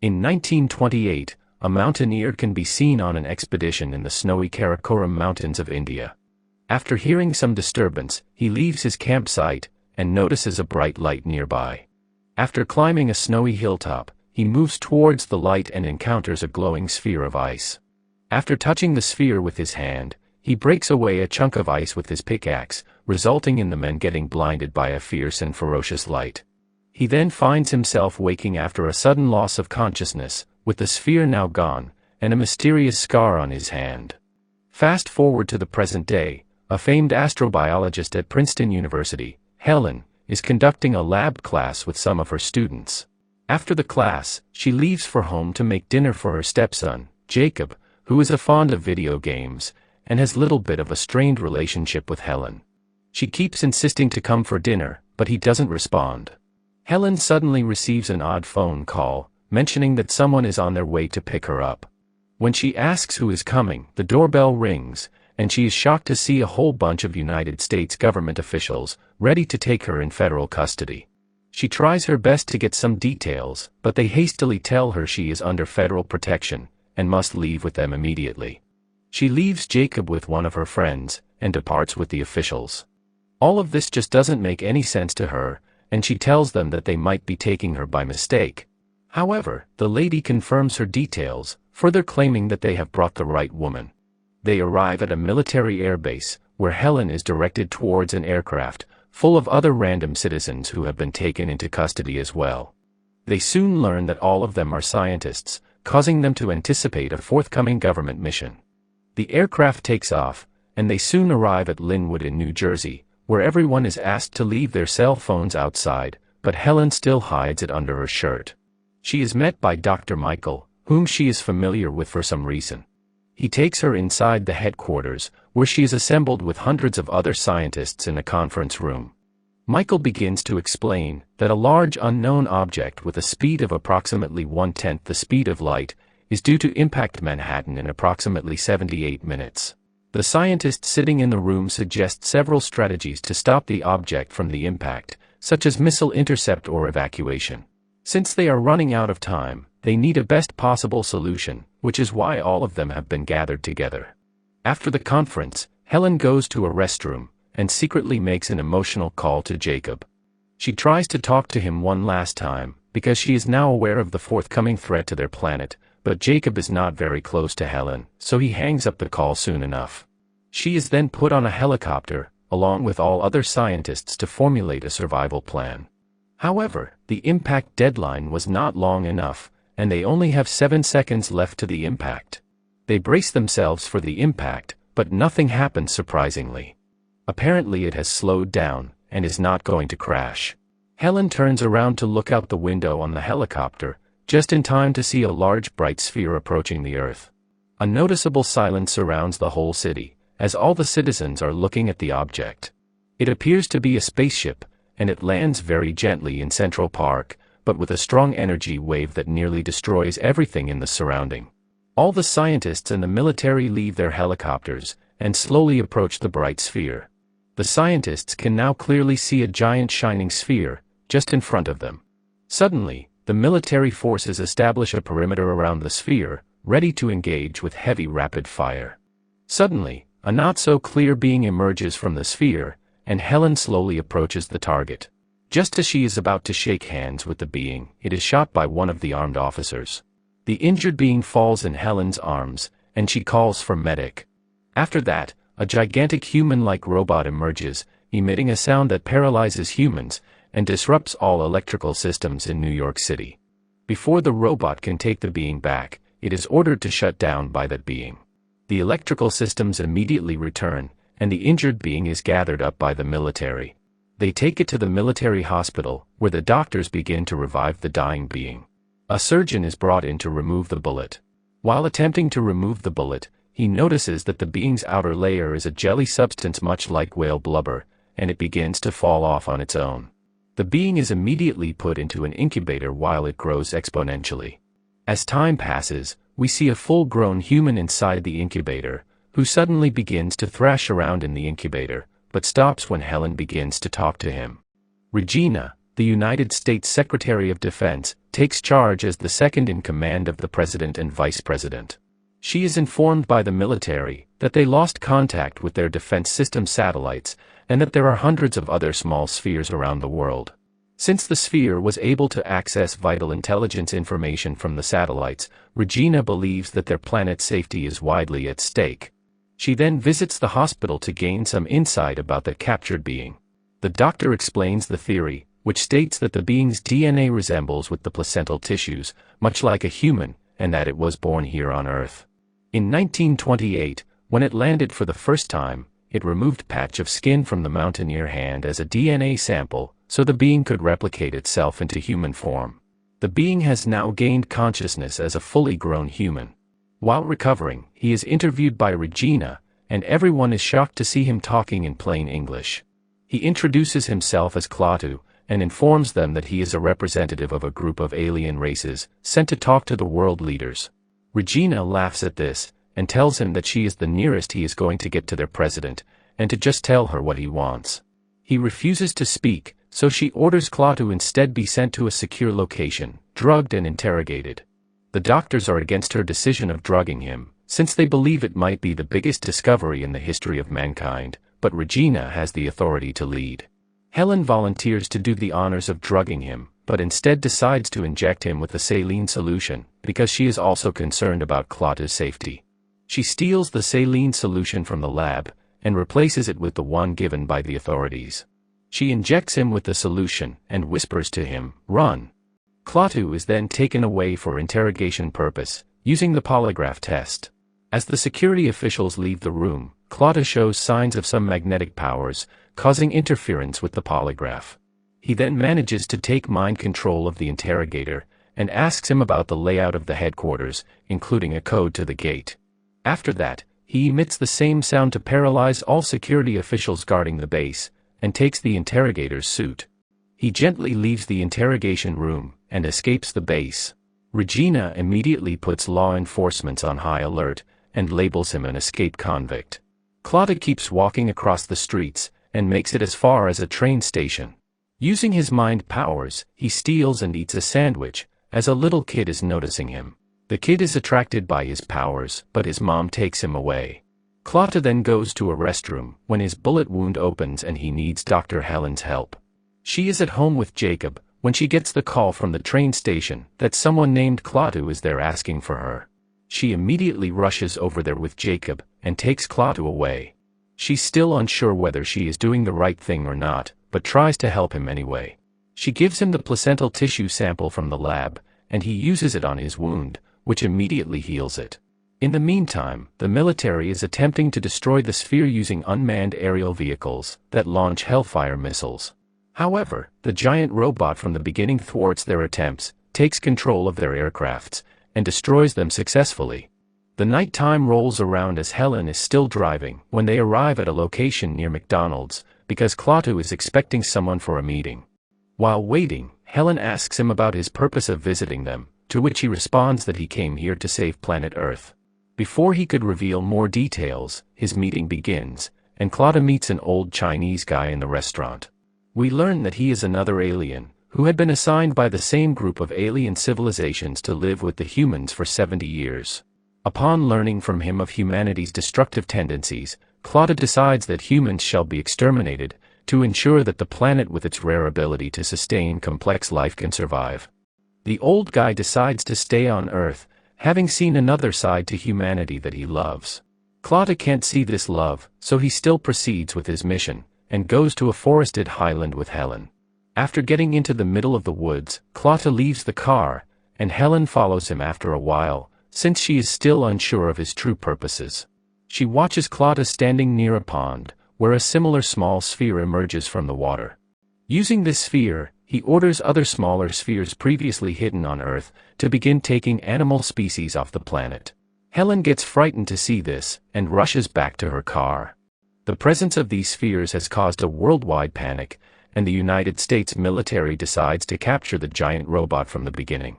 In 1928, a mountaineer can be seen on an expedition in the snowy Karakoram Mountains of India. After hearing some disturbance, he leaves his campsite and notices a bright light nearby. After climbing a snowy hilltop, he moves towards the light and encounters a glowing sphere of ice. After touching the sphere with his hand, he breaks away a chunk of ice with his pickaxe, resulting in the men getting blinded by a fierce and ferocious light. He then finds himself waking after a sudden loss of consciousness, with the sphere now gone, and a mysterious scar on his hand. Fast forward to the present day, a famed astrobiologist at Princeton University, Helen, is conducting a lab class with some of her students. After the class, she leaves for home to make dinner for her stepson, Jacob, who is fond of video games, and has little bit of a strained relationship with Helen. She keeps insisting to come for dinner, but he doesn't respond. Helen suddenly receives an odd phone call, mentioning that someone is on their way to pick her up. When she asks who is coming, the doorbell rings, and she is shocked to see a whole bunch of United States government officials, ready to take her in federal custody. She tries her best to get some details, but they hastily tell her she is under federal protection, and must leave with them immediately. She leaves Jacob with one of her friends, and departs with the officials. All of this just doesn't make any sense to her, and she tells them that they might be taking her by mistake. However, the lady confirms her details, further claiming that they have brought the right woman. They arrive at a military airbase, where Helen is directed towards an aircraft, full of other random citizens who have been taken into custody as well. They soon learn that all of them are scientists, causing them to anticipate a forthcoming government mission. The aircraft takes off, and they soon arrive at Linwood in New Jersey, where everyone is asked to leave their cell phones outside, but Helen still hides it under her shirt. She is met by Dr. Michael, whom she is familiar with for some reason. He takes her inside the headquarters, where she is assembled with hundreds of other scientists in a conference room. Michael begins to explain that a large unknown object with a speed of approximately 1/10 the speed of light is due to impact Manhattan in approximately 78 minutes. The scientist sitting in the room suggests several strategies to stop the object from the impact, such as missile intercept or evacuation. Since they are running out of time, they need a best possible solution, which is why all of them have been gathered together. After the conference, Helen goes to a restroom, and secretly makes an emotional call to Jacob. She tries to talk to him one last time, because she is now aware of the forthcoming threat to their planet, but Jacob is not very close to Helen, so he hangs up the call soon enough. She is then put on a helicopter, along with all other scientists to formulate a survival plan. However, the impact deadline was not long enough, and they only have 7 seconds left to the impact. They brace themselves for the impact, but nothing happens surprisingly. Apparently it has slowed down, and is not going to crash. Helen turns around to look out the window on the helicopter, just in time to see a large bright sphere approaching the Earth. A noticeable silence surrounds the whole city, as all the citizens are looking at the object. It appears to be a spaceship, and it lands very gently in Central Park, but with a strong energy wave that nearly destroys everything in the surrounding. All the scientists and the military leave their helicopters, and slowly approach the bright sphere. The scientists can now clearly see a giant shining sphere, just in front of them. Suddenly, the military forces establish a perimeter around the sphere, ready to engage with heavy rapid fire. Suddenly, a not-so-clear being emerges from the sphere, and Helen slowly approaches the target. Just as she is about to shake hands with the being, it is shot by one of the armed officers. The injured being falls in Helen's arms, and she calls for medic. After that, a gigantic human-like robot emerges, emitting a sound that paralyzes humans, and disrupts all electrical systems in New York City. Before the robot can take the being back, it is ordered to shut down by that being. The electrical systems immediately return, and the injured being is gathered up by the military. They take it to the military hospital, where the doctors begin to revive the dying being. A surgeon is brought in to remove the bullet. While attempting to remove the bullet, he notices that the being's outer layer is a jelly substance much like whale blubber, and it begins to fall off on its own. The being is immediately put into an incubator while it grows exponentially. As time passes, we see a full-grown human inside the incubator, who suddenly begins to thrash around in the incubator, but stops when Helen begins to talk to him. Regina, the United States Secretary of Defense, takes charge as the second in command of the President and Vice President. She is informed by the military that they lost contact with their defense system satellites and that there are hundreds of other small spheres around the world. Since the sphere was able to access vital intelligence information from the satellites, Regina believes that their planet's safety is widely at stake. She then visits the hospital to gain some insight about the captured being. The doctor explains the theory, which states that the being's DNA resembles with the placental tissues, much like a human, and that it was born here on Earth. In 1928, when it landed for the first time, it removed patch of skin from the mountaineer hand as a DNA sample, so the being could replicate itself into human form. The being has now gained consciousness as a fully grown human. While recovering, he is interviewed by Regina, and everyone is shocked to see him talking in plain English. He introduces himself as Clat, and informs them that he is a representative of a group of alien races, sent to talk to the world leaders. Regina laughs at this, and tells him that she is the nearest he is going to get to their president, and to just tell her what he wants. He refuses to speak, so she orders Clat to instead be sent to a secure location, drugged and interrogated. The doctors are against her decision of drugging him, since they believe it might be the biggest discovery in the history of mankind, but Regina has the authority to lead. Helen volunteers to do the honors of drugging him, but instead decides to inject him with a saline solution, because she is also concerned about Clat's safety. She steals the saline solution from the lab, and replaces it with the one given by the authorities. She injects him with the solution, and whispers to him, "Run." Clat is then taken away for interrogation purpose, using the polygraph test. As the security officials leave the room, Clat shows signs of some magnetic powers, causing interference with the polygraph. He then manages to take mind control of the interrogator, and asks him about the layout of the headquarters, including a code to the gate. After that, he emits the same sound to paralyze all security officials guarding the base, and takes the interrogator's suit. He gently leaves the interrogation room, and escapes the base. Regina immediately puts law enforcement on high alert, and labels him an escaped convict. Clat keeps walking across the streets, and makes it as far as a train station. Using his mind powers, he steals and eats a sandwich, as a little kid is noticing him. The kid is attracted by his powers, but his mom takes him away. Clat then goes to a restroom, when his bullet wound opens and he needs Dr. Helen's help. She is at home with Jacob, when she gets the call from the train station that someone named Clat is there asking for her. She immediately rushes over there with Jacob, and takes Clat away. She's still unsure whether she is doing the right thing or not, but tries to help him anyway. She gives him the placental tissue sample from the lab, and he uses it on his wound, which immediately heals it. In the meantime, the military is attempting to destroy the sphere using unmanned aerial vehicles that launch Hellfire missiles. However, the giant robot from the beginning thwarts their attempts, takes control of their aircrafts, and destroys them successfully. The nighttime rolls around as Helen is still driving when they arrive at a location near McDonald's, because Clat is expecting someone for a meeting. While waiting, Helen asks him about his purpose of visiting them, to which he responds that he came here to save planet Earth. Before he could reveal more details, his meeting begins, and Clat meets an old Chinese guy in the restaurant. We learn that he is another alien, who had been assigned by the same group of alien civilizations to live with the humans for 70 years. Upon learning from him of humanity's destructive tendencies, Clat decides that humans shall be exterminated, to ensure that the planet with its rare ability to sustain complex life can survive. The old guy decides to stay on Earth, having seen another side to humanity that he loves. Clat can't see this love, so he still proceeds with his mission, and goes to a forested highland with Helen. After getting into the middle of the woods, Clat leaves the car, and Helen follows him after a while, since she is still unsure of his true purposes. She watches Clat standing near a pond, where a similar small sphere emerges from the water. Using this sphere, he orders other smaller spheres previously hidden on Earth to begin taking animal species off the planet. Helen gets frightened to see this, and rushes back to her car. The presence of these spheres has caused a worldwide panic, and the United States military decides to capture the giant robot from the beginning.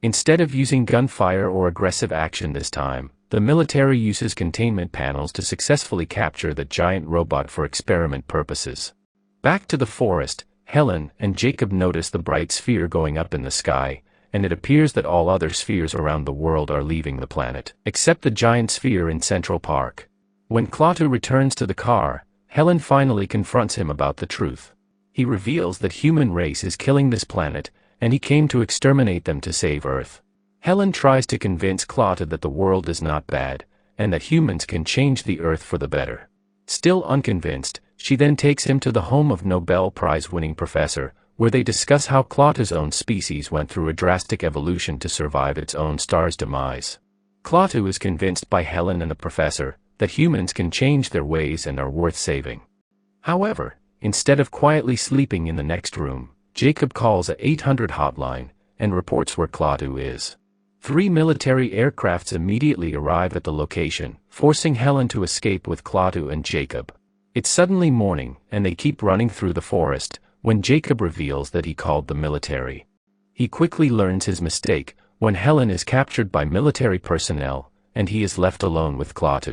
Instead of using gunfire or aggressive action this time, the military uses containment panels to successfully capture the giant robot for experiment purposes. Back to the forest, Helen and Jacob notice the bright sphere going up in the sky, and it appears that all other spheres around the world are leaving the planet, except the giant sphere in Central Park. When Clat returns to the car, Helen finally confronts him about the truth. He reveals that human race is killing this planet, and he came to exterminate them to save Earth. Helen tries to convince Clat that the world is not bad, and that humans can change the Earth for the better. Still unconvinced, she then takes him to the home of Nobel Prize-winning professor, where they discuss how Clat's own species went through a drastic evolution to survive its own star's demise. Clat is convinced by Helen and the professor that humans can change their ways and are worth saving. However, instead of quietly sleeping in the next room, Jacob calls a 800 hotline and reports where Clat is. 3 military aircrafts immediately arrive at the location, forcing Helen to escape with Clat and Jacob. It's suddenly morning, and they keep running through the forest, when Jacob reveals that he called the military. He quickly learns his mistake when Helen is captured by military personnel, and he is left alone with Clat.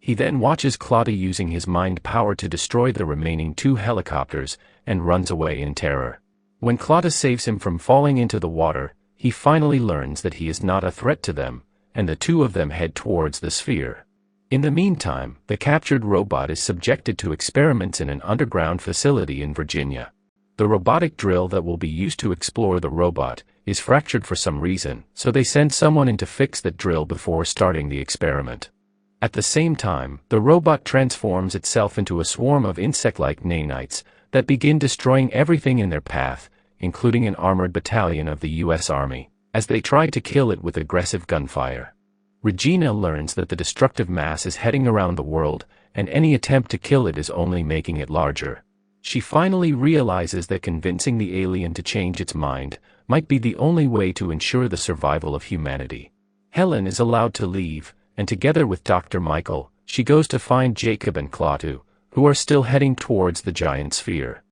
He then watches Clat using his mind power to destroy the remaining 2 helicopters, and runs away in terror. When Clat saves him from falling into the water, he finally learns that he is not a threat to them, and the 2 of them head towards the sphere. In the meantime, the captured robot is subjected to experiments in an underground facility in Virginia. The robotic drill that will be used to explore the robot is fractured for some reason, so they send someone in to fix that drill before starting the experiment. At the same time, the robot transforms itself into a swarm of insect-like nanites that begin destroying everything in their path, including an armored battalion of the U.S. Army, as they try to kill it with aggressive gunfire. Regina learns that the destructive mass is heading around the world, and any attempt to kill it is only making it larger. She finally realizes that convincing the alien to change its mind might be the only way to ensure the survival of humanity. Helen is allowed to leave, and together with Dr. Michael, she goes to find Jacob and Clat, who are still heading towards the giant sphere.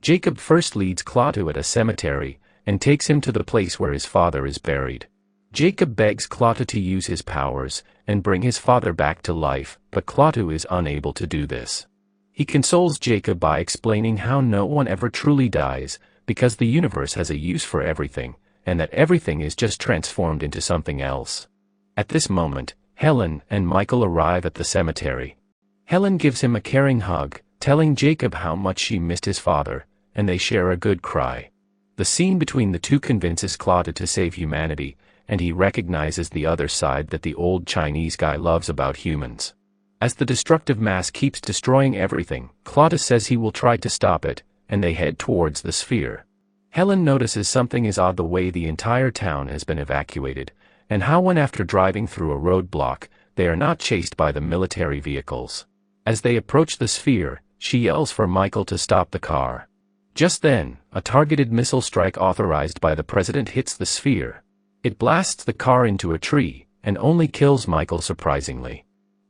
Jacob first leads Clat at a cemetery, and takes him to the place where his father is buried. Jacob begs Clat to use his powers and bring his father back to life, but Clat is unable to do this. He consoles Jacob by explaining how no one ever truly dies, because the universe has a use for everything, and that everything is just transformed into something else. At this moment, Helen and Michael arrive at the cemetery. Helen gives him a caring hug, telling Jacob how much she missed his father, and they share a good cry. The scene between the 2 convinces Clat to save humanity, and he recognizes the other side that the old Chinese guy loves about humans. As the destructive mass keeps destroying everything, Clat says he will try to stop it, and they head towards the sphere. Helen notices something is odd the way the entire town has been evacuated, and how when after driving through a roadblock, they are not chased by the military vehicles. As they approach the sphere, she yells for Michael to stop the car. Just then, a targeted missile strike authorized by the president hits the sphere. It blasts the car into a tree, and only kills Michael surprisingly.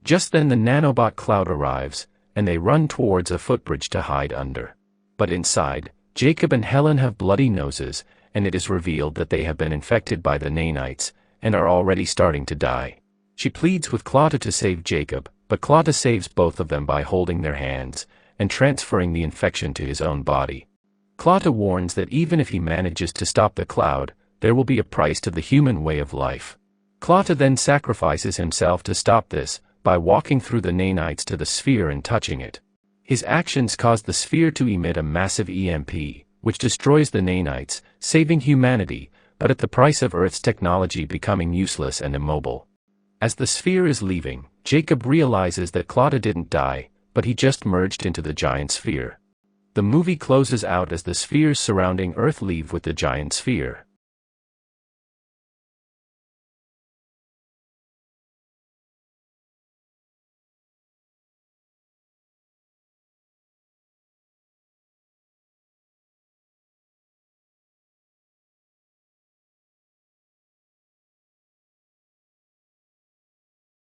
Just then the nanobot Cloud arrives, and they run towards a footbridge to hide under. But inside, Jacob and Helen have bloody noses, and it is revealed that they have been infected by the nanites, and are already starting to die. She pleads with Clat to save Jacob, but Clat saves both of them by holding their hands, and transferring the infection to his own body. Clat warns that even if he manages to stop the Cloud, there will be a price to the human way of life. Clat then sacrifices himself to stop this, by walking through the nanites to the sphere and touching it. His actions cause the sphere to emit a massive EMP, which destroys the nanites, saving humanity, but at the price of Earth's technology becoming useless and immobile. As the sphere is leaving, Jacob realizes that Clat didn't die, but he just merged into the giant sphere. The movie closes out as the spheres surrounding Earth leave with the giant sphere.